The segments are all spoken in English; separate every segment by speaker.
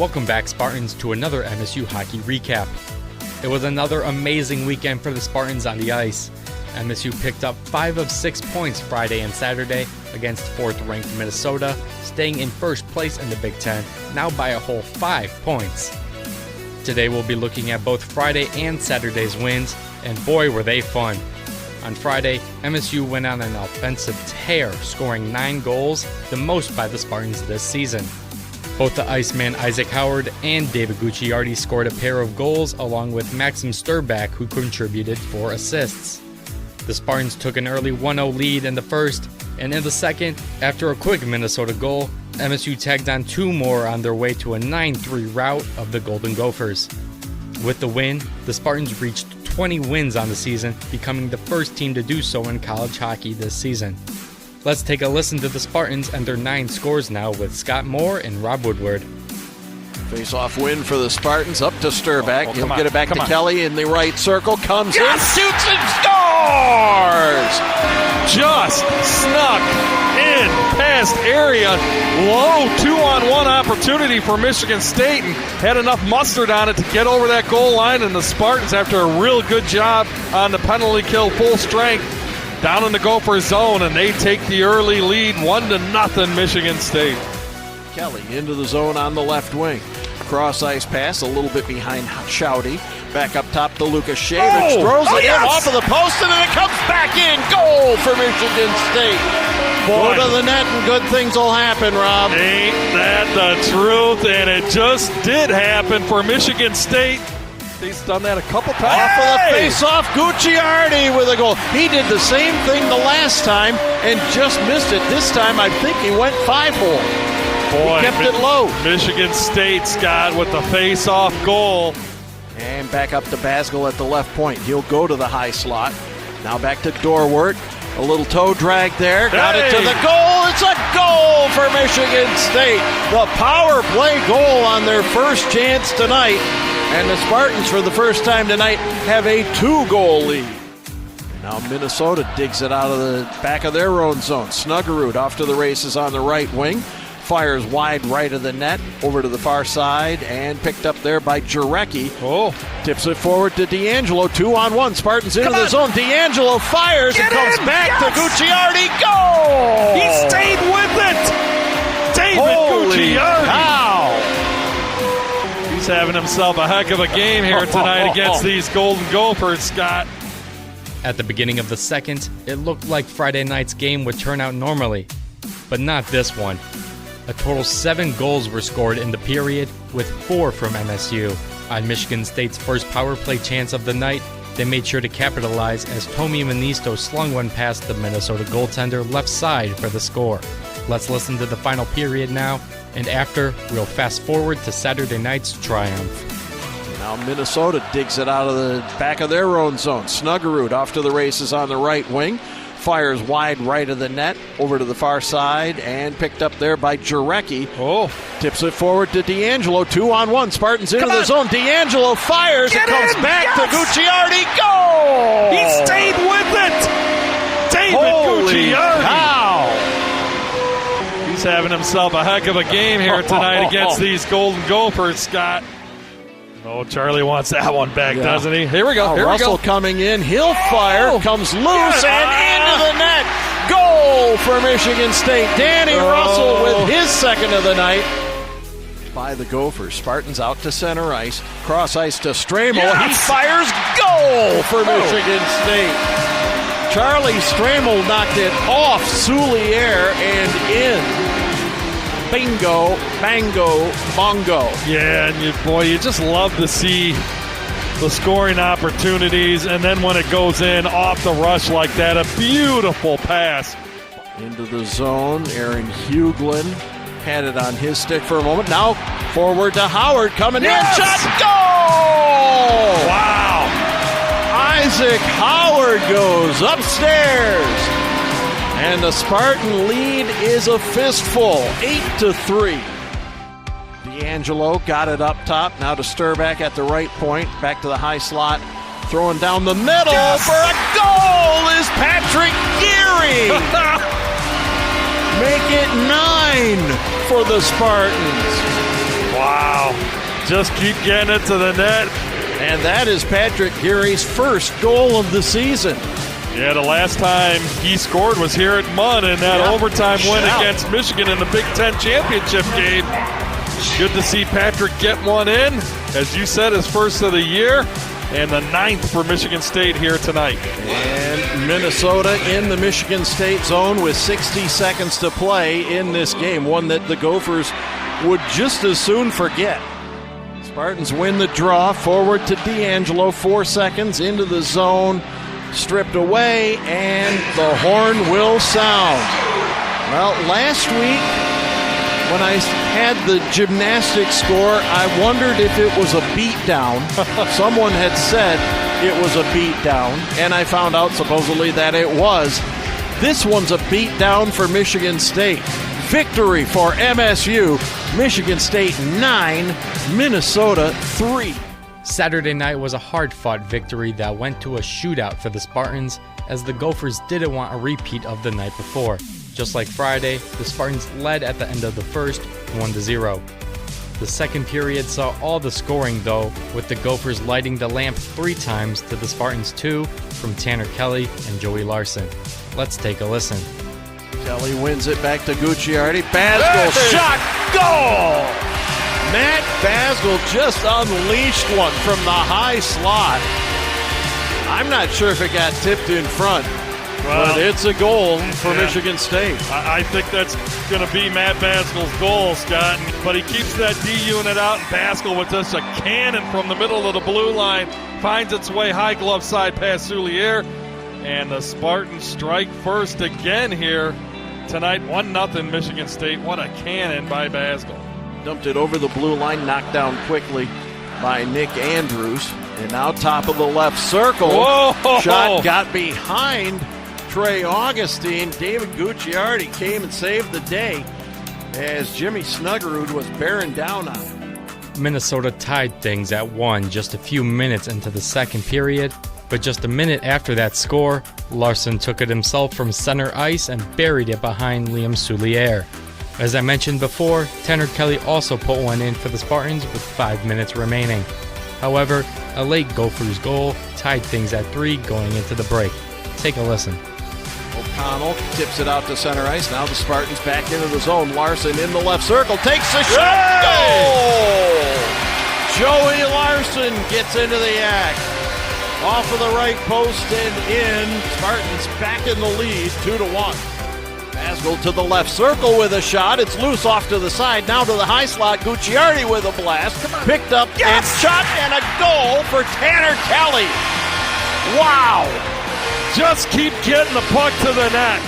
Speaker 1: Welcome back, Spartans, to another MSU hockey recap. It was another amazing weekend for the Spartans on the ice. MSU picked up 5 of 6 points Friday and Saturday against 4th-ranked Minnesota, staying in first place in the Big Ten, now by a whole 5 points. Today we'll be looking at both Friday and Saturday's wins, and boy were they fun. On Friday, MSU went on an offensive tear, scoring 9 goals, the most by the Spartans this season. Both the Iceman Isaac Howard and David Gucciardi scored a pair of goals, along with Maxim Sturback, who contributed 4 assists. The Spartans took an early 1-0 lead in the first, and in the second, after a quick Minnesota goal, MSU tagged on 2 more on their way to a 9-3 rout of the Golden Gophers. With the win, the Spartans reached 20 wins on the season, becoming the first team to do so in college hockey this season. Let's take a listen to the Spartans and their 9 scores now with Scott Moore and Rob Woodward.
Speaker 2: Face-off win for the Spartans, up to Sturback. He'll get it back to Kelly in the right circle, comes in, shoots and scores!
Speaker 3: Just snuck in past area, low 2-on-1 opportunity for Michigan State, and had enough mustard on it to get over that goal line, and the Spartans, after a real good job on the penalty kill, full strength, down in the Gopher zone, and they take the early lead, 1-0 Michigan State.
Speaker 2: Kelly into the zone on the left wing. Cross ice pass, a little bit behind Shouty. Back up top to Lucas Shavich. Throws it in off of the post, and then it comes back in. Goal for Michigan State. Go to the net and good things will happen, Rob.
Speaker 3: Ain't that the truth? And it just did happen for Michigan State. He's done that a couple times.
Speaker 2: Off of the face-off, Gucciardi with a goal. He did the same thing the last time and just missed it. This time, I think he went 5-hole.
Speaker 3: Boy,
Speaker 2: he kept it low.
Speaker 3: Michigan State, Scott, with the face-off goal.
Speaker 2: And back up to Basgel at the left point. He'll go to the high slot. Now back to Dorwart. A little toe drag there. Got it to the goal. It's a goal for Michigan State. The power play goal on their first chance tonight. And the Spartans, for the first time tonight, have a 2-goal lead. And now Minnesota digs it out of the back of their own zone. Snuggerud off to the races on the right wing. Fires wide right of the net, over to the far side, and picked up there by Jarecki. Tips it forward to D'Angelo, 2-on-1. Spartans into the zone. D'Angelo fires and comes back to Gucciardi. Goal!
Speaker 3: He stayed with it! David Gucciardi!
Speaker 2: Wow!
Speaker 3: He's having himself a heck of a game here tonight against these Golden Gophers, Scott.
Speaker 1: At the beginning of the second, it looked like Friday night's game would turn out normally, but not this one. A total 7 goals were scored in the period, with 4 from MSU. On Michigan State's first power play chance of the night, they made sure to capitalize as Tomi Manisto slung one past the Minnesota goaltender left side for the score. Let's listen to the final period now, and after, we'll fast forward to Saturday night's triumph.
Speaker 2: Now Minnesota digs it out of the back of their own zone. Snuggerud off to the races on the right wing. Fires wide right of the net, over to the far side, and picked up there by Jarecki. Tips it forward to D'Angelo, 2-on-1. Spartans into the zone. D'Angelo fires and comes back to Gucciardi. Goal!
Speaker 3: He stayed with it! David Gucciardi!
Speaker 2: Wow!
Speaker 3: He's having himself a heck of a game here tonight against these Golden Gophers, Scott. Oh, Charlie wants that one back, doesn't he? Here we go.
Speaker 2: Russell coming in. He'll fire. Comes loose and into the net. Goal for Michigan State. Danny Russell with his second of the night. By the Gophers. Spartans out to center ice. Cross ice to Stramel. He fires. Goal for Michigan State. Charlie Stramel knocked it off Souliere and in. Bingo, bango, bongo.
Speaker 3: Yeah, and you just love to see the scoring opportunities, and then when it goes in off the rush like that, a beautiful pass.
Speaker 2: Into the zone, Aaron Huglin had it on his stick for a moment. Now forward to Howard, coming in, shot, goal!
Speaker 3: Wow!
Speaker 2: Isaac Howard goes upstairs. And the Spartan lead is a fistful, 8-3. D'Angelo got it up top, now to Sturback at the right point, back to the high slot, throwing down the middle for a goal is Patrick Geary. Make it 9 for the Spartans.
Speaker 3: Wow. Just keep getting it to the net.
Speaker 2: And that is Patrick Geary's first goal of the season.
Speaker 3: Yeah, the last time he scored was here at Munn in that overtime win against Michigan in the Big Ten championship game. Good to see Patrick get one in. As you said, his first of the year. And the 9th for Michigan State here tonight.
Speaker 2: And Minnesota in the Michigan State zone with 60 seconds to play in this game, one that the Gophers would just as soon forget. Spartans win the draw, forward to D'Angelo, 4 seconds into the zone, stripped away, and the horn will sound. Well, last week, when I had the gymnastics score, I wondered if it was a beatdown. Someone had said it was a beatdown, and I found out supposedly that it was. This one's a beatdown for Michigan State. Victory for MSU. Michigan State 9, Minnesota 3.
Speaker 1: Saturday night was a hard-fought victory that went to a shootout for the Spartans, as the Gophers didn't want a repeat of the night before. Just like Friday, the Spartans led at the end of the first, 1-0. The second period saw all the scoring though, with the Gophers lighting the lamp 3 times to the Spartans 2 from Tanner Kelly and Joey Larson. Let's take a listen.
Speaker 2: Kelly wins it back to Gucciardi. Basgel shot, goal! Matt Basgel just unleashed one from the high slot. I'm not sure if it got tipped in front. But it's a goal for Michigan State.
Speaker 3: I think that's going to be Matt Baskel's goal, Scott. But he keeps that D unit out, and Baskel with just a cannon from the middle of the blue line finds its way high glove side past Soulier. And the Spartans strike first again here tonight. 1-0 Michigan State. What a cannon by Baskel.
Speaker 2: Dumped it over the blue line, knocked down quickly by Nick Andrews. And now top of the left circle.
Speaker 3: Whoa!
Speaker 2: Shot got behind Trey Augustine. David Gucciardi came and saved the day as Jimmy Snuggerud was bearing down on it.
Speaker 1: Minnesota tied things at 1 just a few minutes into the second period, but just a minute after that score, Larson took it himself from center ice and buried it behind Liam Soulier. As I mentioned before, Tanner Kelly also put one in for the Spartans with 5 minutes remaining. However, a late Gophers goal tied things at 3 going into the break. Take a listen.
Speaker 2: O'Connell tips it out to center ice. Now the Spartans back into the zone. Larson in the left circle. Takes the shot. Goal! Joey Larson gets into the act. Off of the right post and in. Spartans back in the lead, 2-1. Baskel to the left circle with a shot. It's loose off to the side. Now to the high slot. Gucciardi with a blast. Picked up and shot, and a goal for Tanner Kelly. Wow!
Speaker 3: Just keep getting the puck to the net.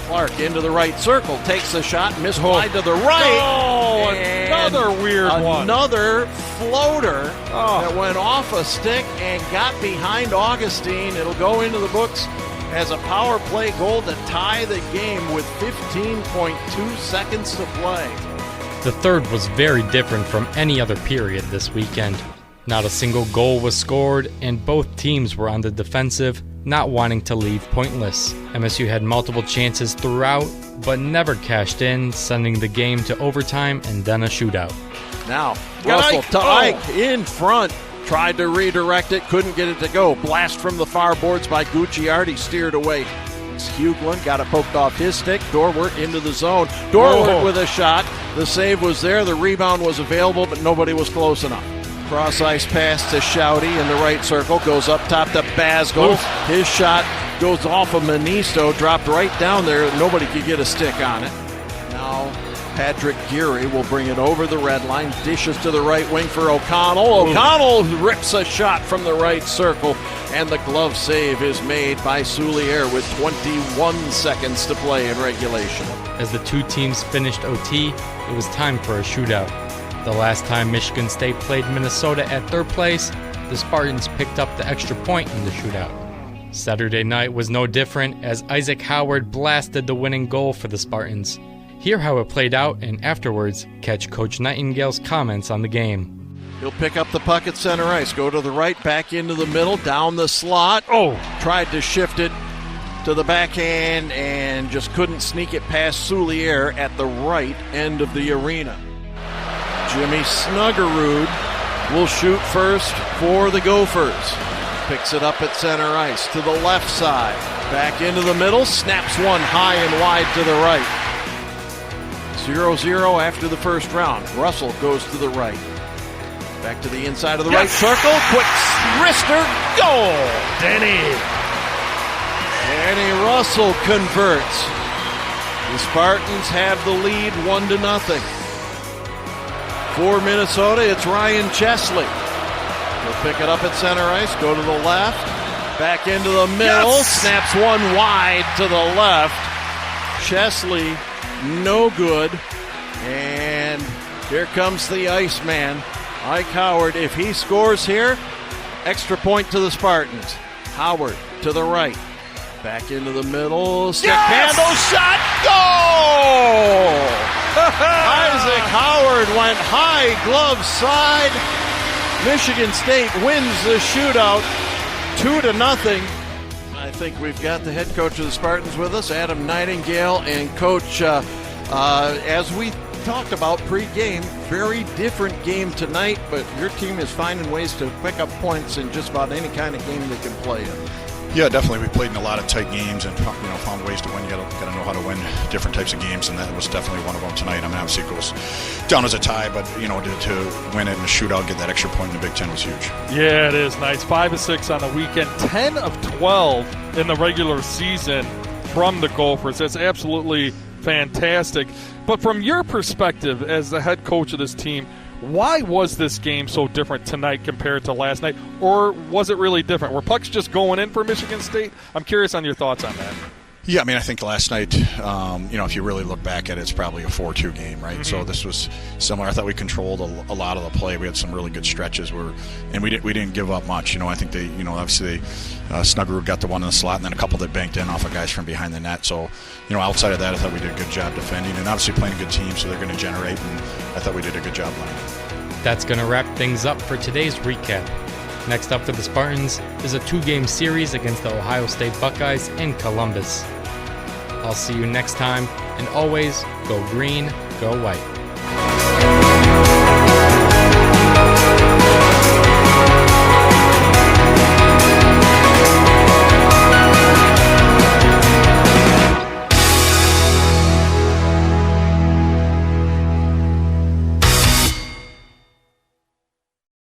Speaker 2: Clark into the right circle, takes the shot, miswide to the right.
Speaker 3: Oh, another weird one.
Speaker 2: Another floater that went off a stick and got behind Augustine. It'll go into the books as a power play goal to tie the game with 15.2 seconds to play.
Speaker 1: The third was very different from any other period this weekend. Not a single goal was scored, and both teams were on the defensive, not wanting to leave pointless. MSU had multiple chances throughout, but never cashed in, sending the game to overtime and then a shootout.
Speaker 2: Now, Russell to Ike in front. Tried to redirect it, couldn't get it to go. Blast from the far boards by Gucciardi, steered away. Huglin got it poked off his stick. Dorwart into the zone. Dorwart with a shot. The save was there. The rebound was available, but nobody was close enough. Cross ice pass to Shouty in the right circle. Goes up top to Basgel. His shot goes off of Manisto. Dropped right down there. Nobody could get a stick on it. Now Patrick Geary will bring it over the red line. Dishes to the right wing for O'Connell. O'Connell rips a shot from the right circle. And the glove save is made by Soulier with 21 seconds to play in regulation.
Speaker 1: As the two teams finished OT, it was time for a shootout. The last time Michigan State played Minnesota at third place, the Spartans picked up the extra point in the shootout. Saturday night was no different as Isaac Howard blasted the winning goal for the Spartans. Hear how it played out, and afterwards, catch Coach Nightingale's comments on the game.
Speaker 2: He'll pick up the puck at center ice, go to the right, back into the middle, down the slot. Tried to shift it to the backhand and just couldn't sneak it past Soulier at the right end of the arena. Jimmy Snuggerud will shoot first for the Gophers. Picks it up at center ice to the left side. Back into the middle, snaps one high and wide to the right. 0-0 after the first round. Russell goes to the right. Back to the inside of the right circle. Quick wrister, goal!
Speaker 3: Denny
Speaker 2: Russell converts. The Spartans have the lead 1-0. For Minnesota, it's Ryan Chesley. He'll pick it up at center ice, go to the left, back into the middle, snaps one wide to the left. Chesley, no good. And here comes the Iceman, Ike Howard. If he scores here, extra point to the Spartans. Howard to the right, back into the middle, stick handle shot, goal! Isaac Howard went high glove side. Michigan State wins the shootout 2-0. I think we've got the head coach of the Spartans with us, Adam Nightingale. And Coach, as we talked about pre-game, very different game tonight, but your team is finding ways to pick up points in just about any kind of game they can play in.
Speaker 4: Yeah, definitely. We played in a lot of tight games and found ways to win. You got to know how to win different types of games, and that was definitely one of them tonight. I mean, obviously it goes down as a tie, but to win it in a shootout, get that extra point in the Big Ten was huge.
Speaker 3: Yeah, it is nice. 5 of 6 on the weekend, 10 of 12 in the regular season from the Gophers. That's absolutely fantastic. But from your perspective as the head coach of this team, why was this game so different tonight compared to last night? Or was it really different? Were pucks just going in for Michigan State? I'm curious on your thoughts on that.
Speaker 4: Yeah, I mean, I think last night, if you really look back at it, it's probably a 4-2 game, right? Mm-hmm. So this was similar. I thought we controlled a lot of the play. We had some really good stretches and we didn't give up much. I think they, obviously Snuggerud got the one in the slot and then a couple that banked in off of guys from behind the net. So, outside of that, I thought we did a good job defending and obviously playing a good team, so they're going to generate, and I thought we did a good job playing.
Speaker 1: That's going to wrap things up for today's recap. Next up for the Spartans is a 2-game series against the Ohio State Buckeyes in Columbus. I'll see you next time, and always go green, go white.